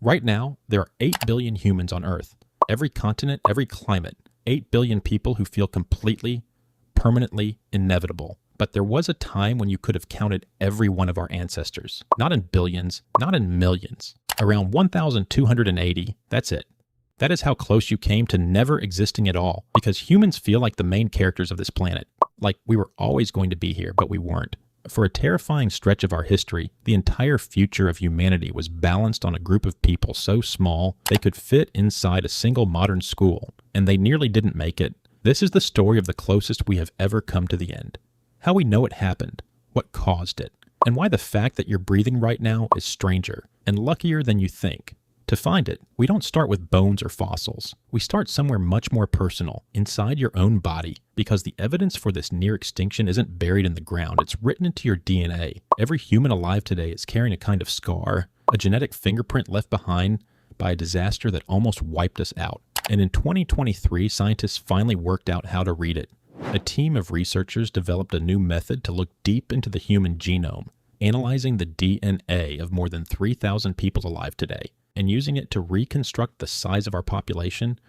Right now, there are 8 billion humans on Earth. Every continent, every climate. 8 billion people who feel completely, permanently inevitable. But there was a time when you could have counted every one of our ancestors. Not in billions, not in millions. Around 1,280, that's it. That is how close you came to never existing at all, because humans feel like the main characters of this planet. Like we were always going to be here, but we weren't. For a terrifying stretch of our history, the entire future of humanity was balanced on a group of people so small they could fit inside a single modern school, and they nearly didn't make it. This is the story of the closest we have ever come to the end. How we know it happened, what caused it, and why the fact that you're breathing right now is stranger and luckier than you think. To find it, we don't start with bones or fossils. We start somewhere much more personal, inside your own body, because the evidence for this near extinction isn't buried in the ground, it's written into your DNA. Every human alive today is carrying a kind of scar, a genetic fingerprint left behind by a disaster that almost wiped us out. And in 2023, scientists finally worked out how to read it. A team of researchers developed a new method to look deep into the human genome, analyzing the DNA of more than 3,000 people alive today, and using it to reconstruct the size of our population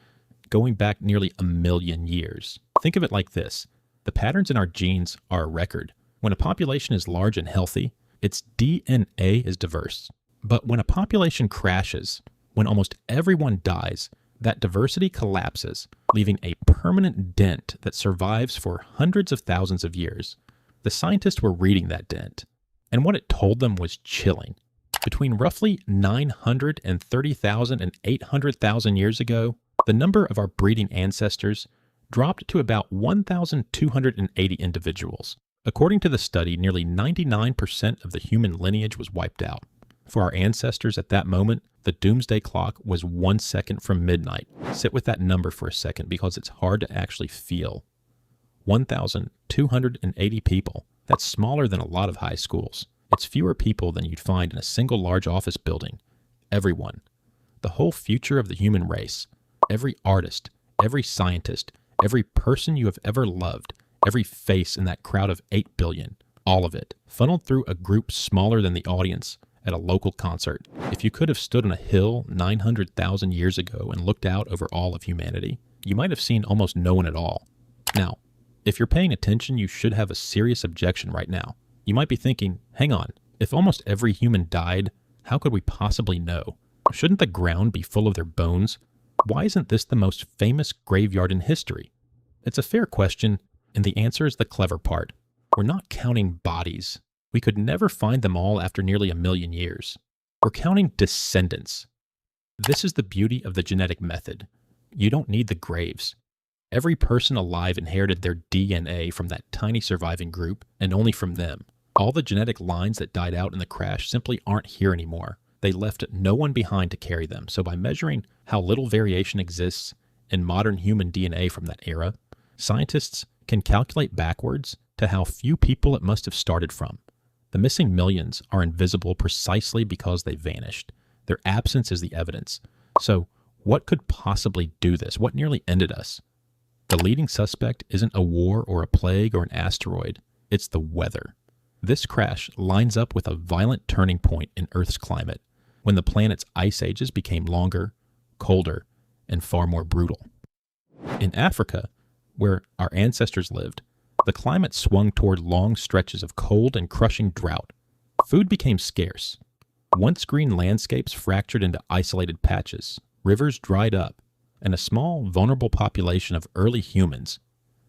going back nearly 1 million years. Think of it like this. The patterns in our genes are a record. When a population is large and healthy, its DNA is diverse. But when a population crashes, when almost everyone dies, that diversity collapses, leaving a permanent dent that survives for hundreds of thousands of years. The scientists were reading that dent, and what it told them was chilling. Between roughly 930,000 and 800,000 years ago, the number of our breeding ancestors dropped to about 1,280 individuals. According to the study, nearly 99% of the human lineage was wiped out. For our ancestors at that moment, the doomsday clock was 1 second from midnight. Sit with that number for a second because it's hard to actually feel. 1,280 people. That's smaller than a lot of high schools. It's fewer people than you'd find in a single large office building. Everyone. The whole future of the human race. Every artist, every scientist, every person you have ever loved, every face in that crowd of 8 billion. All of it. Funneled through a group smaller than the audience at a local concert. If you could have stood on a hill 900,000 years ago and looked out over all of humanity, you might have seen almost no one at all. Now, if you're paying attention, you should have a serious objection right now. You might be thinking, hang on, if almost every human died, how could we possibly know? Shouldn't the ground be full of their bones? Why isn't this the most famous graveyard in history? It's a fair question, and the answer is the clever part. We're not counting bodies. We could never find them all after nearly 1 million years. We're counting descendants. This is the beauty of the genetic method. You don't need the graves. Every person alive inherited their DNA from that tiny surviving group, and only from them. All the genetic lines that died out in the crash simply aren't here anymore. They left no one behind to carry them, so by measuring how little variation exists in modern human DNA from that era, scientists can calculate backwards to how few people it must have started from. The missing millions are invisible precisely because they vanished. Their absence is the evidence. So, what could possibly do this? What nearly ended us? The leading suspect isn't a war or a plague or an asteroid. It's the weather. This crash lines up with a violent turning point in Earth's climate, when the planet's ice ages became longer, colder, and far more brutal. In Africa, where our ancestors lived, the climate swung toward long stretches of cold and crushing drought. Food became scarce. Once green landscapes fractured into isolated patches, rivers dried up, and a small, vulnerable population of early humans,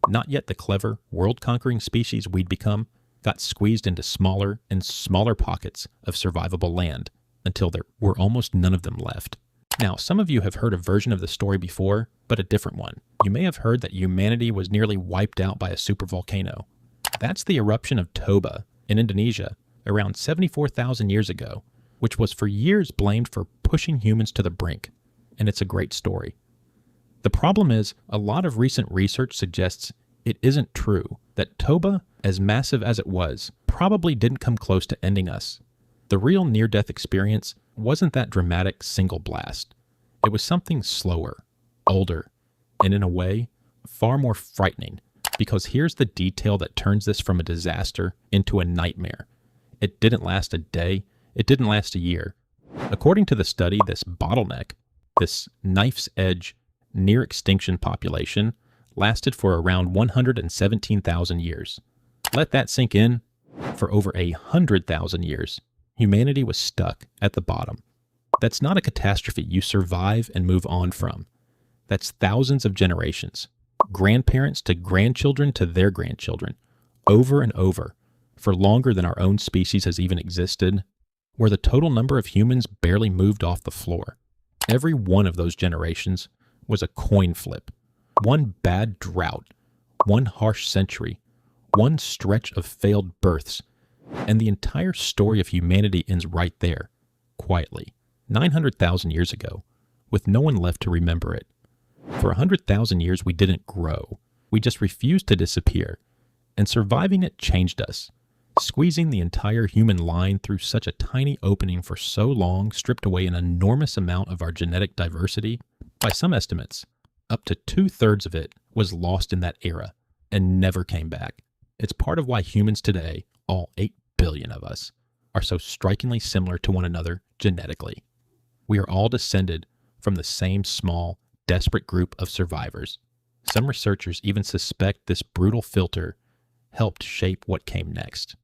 not yet the clever, world-conquering species we'd become, got squeezed into smaller and smaller pockets of survivable land until there were almost none of them left. Now, some of you have heard a version of the story before, but a different one. You may have heard that humanity was nearly wiped out by a supervolcano. That's the eruption of Toba in Indonesia around 74,000 years ago, which was for years blamed for pushing humans to the brink. And it's a great story. The problem is, a lot of recent research suggests it isn't true, that Toba, as massive as it was, probably didn't come close to ending us. The real near-death experience wasn't that dramatic single blast. It was something slower, older, and in a way, far more frightening, because here's the detail that turns this from a disaster into a nightmare. It didn't last a day, it didn't last a year, According to the study, this bottleneck, this knife's edge near extinction population, lasted for around 117,000 years. Let that sink in. For over 100,000 years, humanity was stuck at the bottom. That's not a catastrophe you survive and move on from. That's thousands of generations, grandparents to grandchildren to their grandchildren, over and over, for longer than our own species has even existed, where the total number of humans barely moved off the floor. Every one of those generations was a coin flip. One bad drought, one harsh century, one stretch of failed births, and the entire story of humanity ends right there, quietly, 900,000 years ago, with no one left to remember it. For 100,000 years we didn't grow, we just refused to disappear, and surviving it changed us. Squeezing the entire human line through such a tiny opening for so long stripped away an enormous amount of our genetic diversity. By some estimates, up to 2/3 of it was lost in that era and never came back. It's part of why humans today, all 8 billion of us, are so strikingly similar to one another genetically. We are all descended from the same small, desperate group of survivors. Some researchers even suspect this brutal filter helped shape what came next.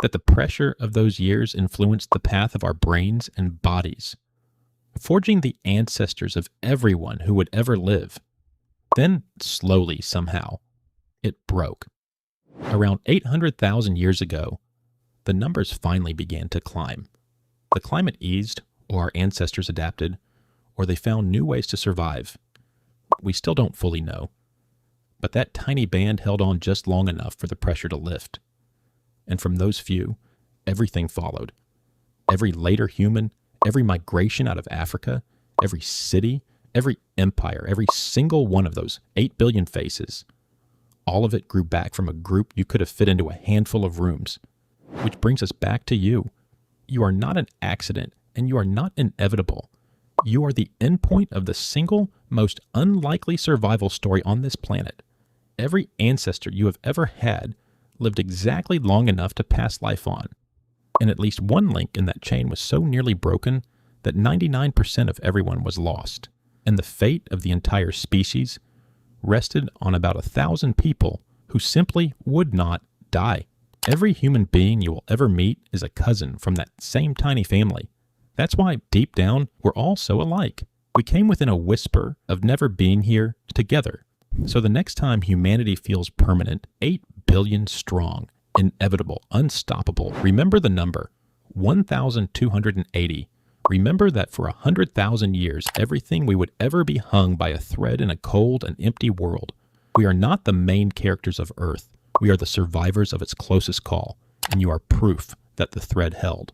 That the pressure of those years influenced the path of our brains and bodies, forging the ancestors of everyone who would ever live. Then, slowly, somehow, it broke. Around 800,000 years ago, the numbers finally began to climb. The climate eased, or our ancestors adapted, or they found new ways to survive. We still don't fully know. But that tiny band held on just long enough for the pressure to lift. And from those few, everything followed. Every later human, every migration out of Africa, every city, every empire, every single one of those 8 billion faces, all of it grew back from a group you could have fit into a handful of rooms. Which brings us back to you. You are not an accident, and you are not inevitable. You are the endpoint of the single most unlikely survival story on this planet. Every ancestor you have ever had lived exactly long enough to pass life on. And at least one link in that chain was so nearly broken that 99% of everyone was lost. And the fate of the entire species rested on about 1,000 people who simply would not die. Every human being you will ever meet is a cousin from that same tiny family. That's why, deep down, we're all so alike. We came within a whisper of never being here together. So the next time humanity feels permanent, 8 billion strong, inevitable, unstoppable, remember the number, 1,280. Remember that for 100,000 years, everything we would ever be hung by a thread in a cold and empty world. We are not the main characters of Earth. We are the survivors of its closest call, and you are proof that the thread held.